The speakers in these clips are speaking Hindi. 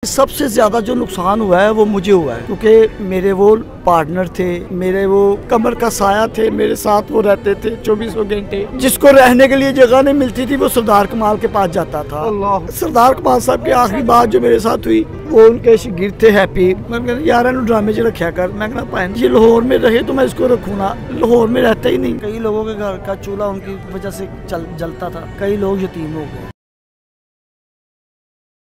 सबसे ज़्यादा जो नुकसान हुआ है वो मुझे हुआ है, क्योंकि मेरे वो पार्टनर थे, मेरे वो कमर का साया थे, मेरे साथ वो रहते थे 24 घंटे। जिसको रहने के लिए जगह नहीं मिलती थी वो सरदार कमाल के पास जाता था। सरदार कमाल साहब की आखिरी बात जो मेरे साथ हुई, वो उनके शागिर्द थे हैप्पी। मैं कहना यार इन्होंने ड्रामे च रखा कर। मैं कहना पाए ये लाहौर में रहे तो मैं इसको रखूँ ना, लाहौर में रहता ही नहीं। कई लोगों के घर का चूल्हा उनकी वजह से जलता था, कई लोग यतीम हो गए।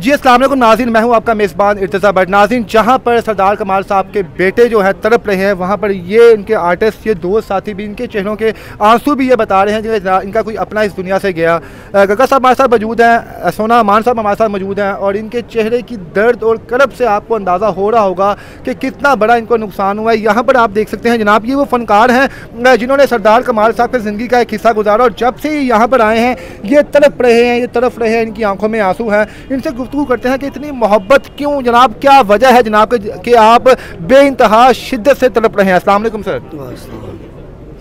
जी अस्सलाम वालेकुम नाज़रीन, मैं हूं आपका मेज़बान इर्तिज़ा भट्ट। नाज़रीन, जहां पर सरदार कमाल साहब के बेटे जो है तड़प रहे हैं, वहां पर ये इनके आर्टिस्ट, ये दोस्त साथी भी, इनके चेहरों के आंसू भी ये बता रहे हैं कि इनका कोई अपना इस दुनिया से गया। गग्गा साहब हमारे साथ मौजूद हैं, सोना अमान साहब हमारे साथ मौजूद हैं, और इनके चेहरे की दर्द और करब से आपको अंदाज़ा हो रहा होगा कि कितना बड़ा इनको नुकसान हुआ है। यहाँ पर आप देख सकते हैं जनाब, ये वो फ़नकार हैं जिन्होंने सरदार कमाल साहब की ज़िंदगी का एक हिस्सा गुजारा, और जब से यहाँ पर आए हैं ये तड़प रहे हैं, ये तड़प रहे हैं, इनकी आंखों में आंसू हैं। इनसे गुफ्तगू करते हैं कि इतनी मोहब्बत क्यों जनाब, क्या वजह है जनाब कि आप बेइंतहा शिद्दत से तड़प रहे हैं। अस्सलाम वालेकुम सर।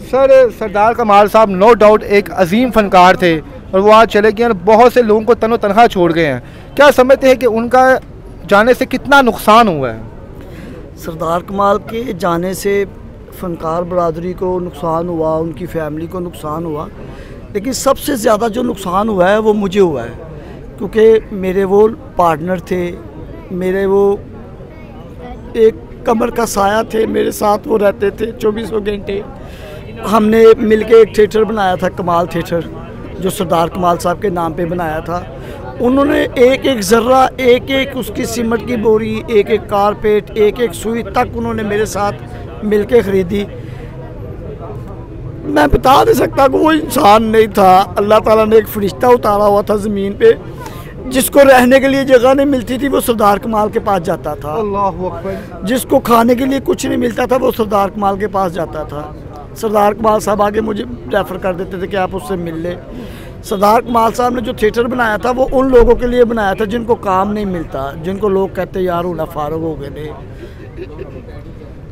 सर, सरदार कमाल साहब नो डाउट एक अजीम फनकार थे, और वो आज चले गए और बहुत से लोगों को तनो तनहा छोड़ गए हैं। क्या समझते हैं कि उनका जाने से कितना नुकसान हुआ है? सरदार कमाल के जाने से फनकार बरादरी को नुकसान हुआ, उनकी फैमिली को नुकसान हुआ, लेकिन सबसे ज़्यादा जो नुकसान हुआ है वो मुझे हुआ है, क्योंकि मेरे वो पार्टनर थे, मेरे वो एक कमर का साया थे, मेरे साथ वो रहते थे 24 घंटे। हमने मिलके एक थिएटर बनाया था, कमाल थिएटर, जो सरदार कमाल साहब के नाम पे बनाया था। उन्होंने एक एक ज़र्रा, एक एक उसकी सीमेंट की बोरी, एक एक कारपेट, एक एक सुई तक उन्होंने मेरे साथ मिलके ख़रीदी। मैं बता नहीं सकता कि वो इंसान नहीं था, अल्लाह ताला ने एक फरिश्ता उतारा हुआ था ज़मीन पे। जिसको रहने के लिए जगह नहीं मिलती थी वो सरदार कमाल के पास जाता था। अल्लाहू अकबर। जिसको खाने के लिए कुछ नहीं मिलता था वो सरदार कमाल के पास जाता था। सरदार कमाल साहब आगे मुझे रेफ़र कर देते थे कि आप उससे मिल ले। सरदार कमाल साहब ने जो थिएटर बनाया था वो उन लोगों के लिए बनाया था जिनको काम नहीं मिलता, जिनको लोग कहते यार उन्हें फारुग हो गए।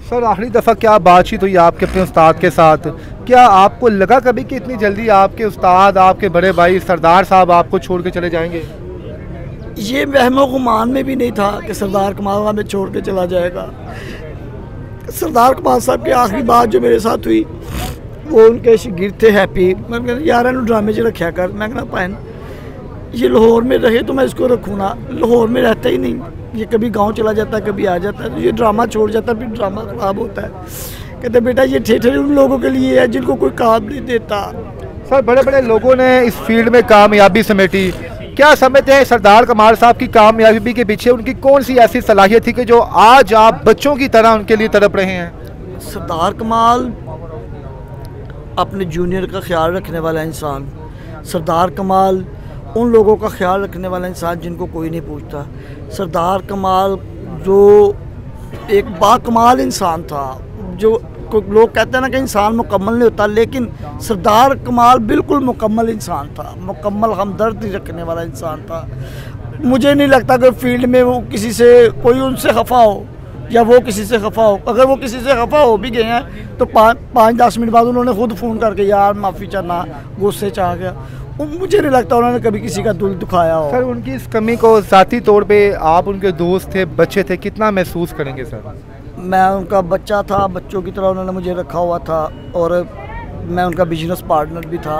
सर, आखिरी दफ़ा क्या बातचीत हुई आपके अपने उस्ताद के साथ? क्या आपको लगा कभी कि इतनी जल्दी आपके उस्ताद, आपके बड़े भाई सरदार साहब आपको छोड़ के चले जाएंगे? ये वहमो गुमान में भी नहीं था कि सरदार कमाल हमें छोड़ के चला जाएगा। सरदार कमाल साहब की आखिरी बात जो मेरे साथ हुई, वो उनके शागिर्द थे हैप्पी। मैं कहना यार इन्होंने ड्रामे च रखा कर। मैं कहना पाए ये लाहौर में रहे तो मैं इसको रखूँ ना, लाहौर में रहता ही नहीं। ये कभी गांव चला जाता है, कभी आ जाता है, तो ये ड्रामा छोड़ जाता है, फिर ड्रामा ख़राब होता है। कहते बेटा ये थिएटर उन लोगों के लिए है जिनको कोई काम नहीं देता। सर, बड़े बड़े लोगों ने इस फील्ड में कामयाबी समेटी, क्या समझते हैं सरदार कमाल साहब की कामयाबी के पीछे उनकी कौन सी ऐसी सलाहियत थी कि जो आज आप बच्चों की तरह उनके लिए तड़प रहे हैं? सरदार कमाल अपने जूनियर का ख्याल रखने वाला इंसान, सरदार कमाल उन लोगों का ख्याल रखने वाला इंसान जिनको कोई नहीं पूछता। सरदार कमाल जो एक बाकमाल इंसान था, जो लोग कहते हैं ना कि इंसान मुकम्मल नहीं होता, लेकिन सरदार कमाल बिल्कुल मुकम्मल इंसान था, मुकम्मल हमदर्दी रखने वाला इंसान था। मुझे नहीं लगता कि फील्ड में वो किसी से कोई उनसे खफा हो या वो किसी से खफा हो। अगर वो किसी से खफा हो भी गए हैं तो 5-10 मिनट बाद उन्होंने खुद फ़ोन करके यार माफ़ी चाहना, गुस्से से आ गया। मुझे नहीं लगता उन्होंने कभी किसी का दिल दुखाया हो। सर, उनकी इस कमी को ज़ाती तौर पे आप उनके दोस्त थे, बच्चे थे, कितना महसूस करेंगे सर? मैं उनका बच्चा था, बच्चों की तरह उन्होंने मुझे रखा हुआ था, और मैं उनका बिजनेस पार्टनर भी था।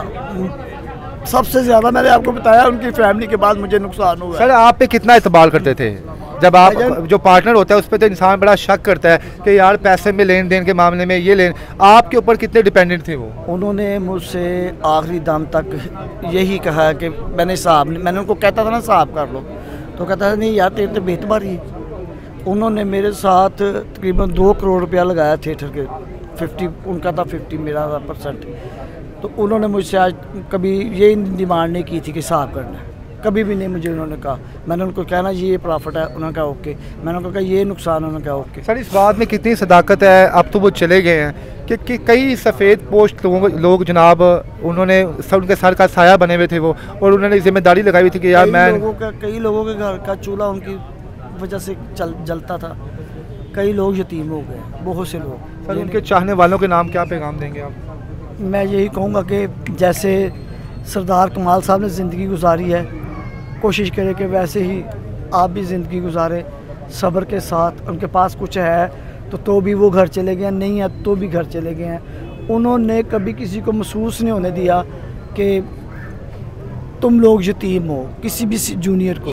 सबसे ज़्यादा मैंने आपको बताया उनकी फैमिली के बाद मुझे नुकसान हुआ। सर, आप पे कितना इतबार करते थे? जब आप जो पार्टनर होता है उस पर तो इंसान बड़ा शक करता है कि यार पैसे में लेन देन के मामले में ये लेन, आपके ऊपर कितने डिपेंडेंट थे वो? उन्होंने मुझसे आखिरी दम तक यही कहा कि मैंने उनको कहता था ना साहब कर लो, तो कहता था नहीं यार तेरे तो बेतबार ही। उन्होंने मेरे साथ तकरीबन 2 करोड़ रुपया लगाया थिएटर के, 50 उनका था, 50 मेरा था परसेंट। तो उन्होंने मुझसे आज कभी ये डिमांड नहीं की थी कि साहब करना है, कभी भी नहीं मुझे उन्होंने कहा। मैंने उनको कहना ये प्रॉफिट है, उन्होंने कहा ओके। मैंने उनको कहा ये नुकसान, उन्होंने कहा ओके। सर, इस बात में कितनी सदाकत है, अब तो वो चले गए हैं, कि कई सफ़ेद पोस्ट लोग जनाब, उन्होंने सब उनके सर का साया बने हुए थे वो, और उन्होंने जिम्मेदारी लगाई हुई थी कि यार कई लोगों के घर का चूल्हा उनकी वजह से जलता था, कई लोग यतीम हो गए, बहुत से लोग। सर, उनके चाहने वालों के नाम क्या पैगाम देंगे आप? मैं यही कहूँगा कि जैसे सरदार कमाल साहब ने ज़िंदगी गुजारी है, कोशिश करें कि वैसे ही आप भी ज़िंदगी गुजारें। सब्र के साथ, उनके पास कुछ है तो भी वो घर चले गए, नहीं है तो भी घर चले गए हैं। उन्होंने कभी किसी को महसूस नहीं होने दिया कि तुम लोग यतीम हो, किसी भी जूनियर को।